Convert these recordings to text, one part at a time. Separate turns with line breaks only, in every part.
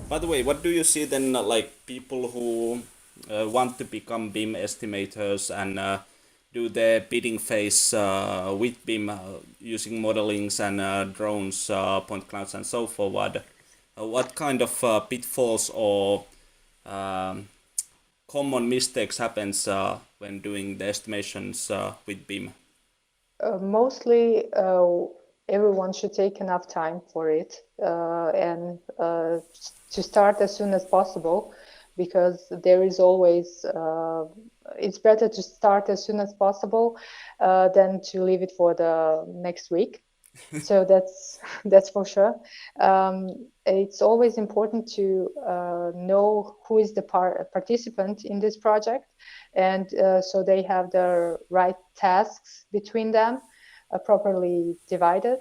By the way, what do you see then, like people who want to become BIM estimators and do the bidding phase with BIM using modelings and drones, point clouds, and so forward? What kind of pitfalls or um, common mistakes happens when doing the estimations with BIM?
Mostly, everyone should take enough time for it and to start as soon as possible, because there is always, it's better to start as soon as possible than to leave it for the next week. So that's for sure. It's always important to know who is the participant in this project, and so they have the right tasks between them, properly divided.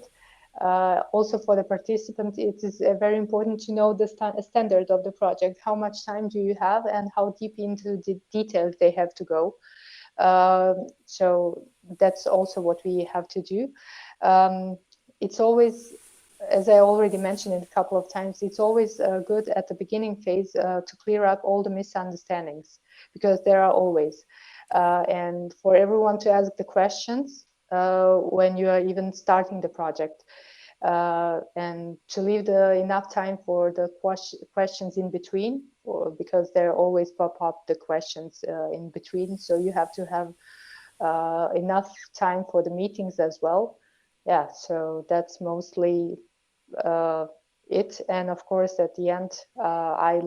Also for the participant, it is very important to know the standard of the project. How much time do you have, and how deep into the details they have to go. So that's also what we have to do. It's always, as I already mentioned it a couple of times, it's always good at the beginning phase to clear up all the misunderstandings, because there are always. And for everyone to ask the questions when you are even starting the project. And to leave enough time for the questions in between, because there always pop up the questions in between. So you have to have enough time for the meetings as well. Yeah, so that's mostly it. And of course, at the end, I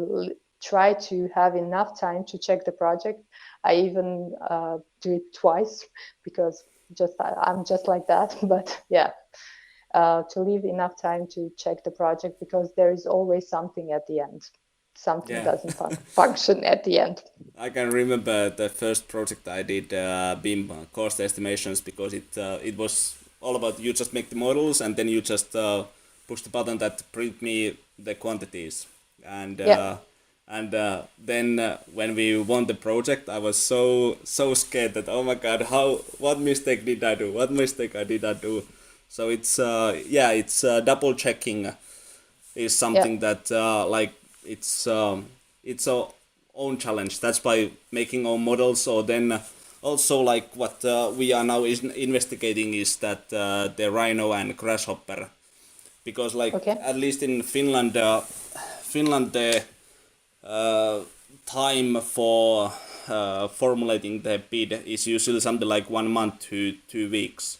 try to have enough time to check the project. I even do it twice, because I'm just like that. But yeah, to leave enough time to check the project, because there is always something at the end. Something
Yeah.
doesn't function at the end.
I can remember the first project I did, BIM cost estimations, because it was all about you just make the models and then you just push the button that print me the quantities. And
Yeah.
then when we won the project, I was so scared that, oh my god, what mistake did I do? What mistake did I do? So it's it's double checking is something
Yeah.
that like it's a own challenge. That's by making our models, or then also like what we are now is investigating is that the Rhino and Grasshopper, because like
Okay.
at least in Finland, the time for formulating the bid is usually something like 1 month to 2 weeks.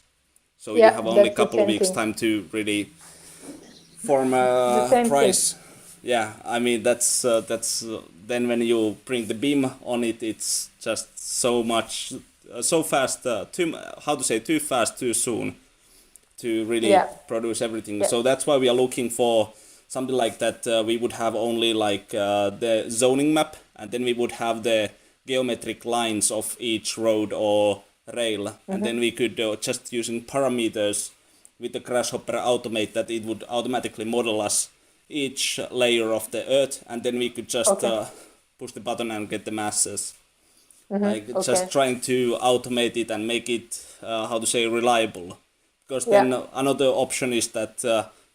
So you
Yeah,
have only a
that's the
couple of
same
weeks
thing.
time to really form
The
a
same thing.
price. Yeah, I mean that's then when you bring the beam on it, it's just so much, so fast, how to say, too fast, too soon to really
Yeah.
produce everything.
Yeah.
So that's why we are looking for something like that. We would have only like the zoning map, and then we would have the geometric lines of each road or rail, and then
Mm-hmm.
we could just using parameters with the Grasshopper automate that it would automatically model us each layer of the earth, and then we could just
Okay.
push the button and get the masses.
Mm-hmm.
Like just
Okay.
trying to automate it and make it how to say reliable, because then
Yeah.
another option is that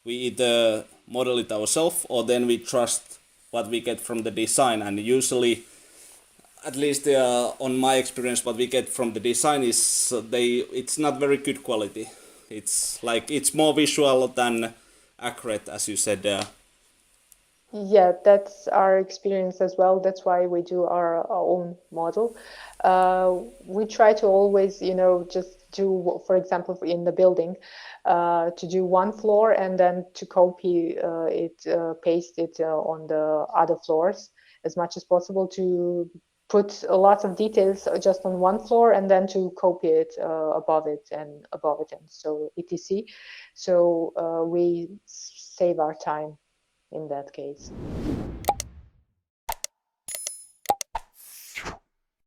we either model it ourselves or then we trust what we get from the design, and usually, at least on my experience, what we get from the design is it's not very good quality. It's like it's more visual than accurate, as you said.
Yeah, that's our experience as well. That's why we do our own model. We try to always, just do, for example, in the building, to do one floor and then to copy paste it on the other floors as much as possible, to put a lot of details just on one floor and then to copy it above it and above it, and so etc. So we save our time in that case.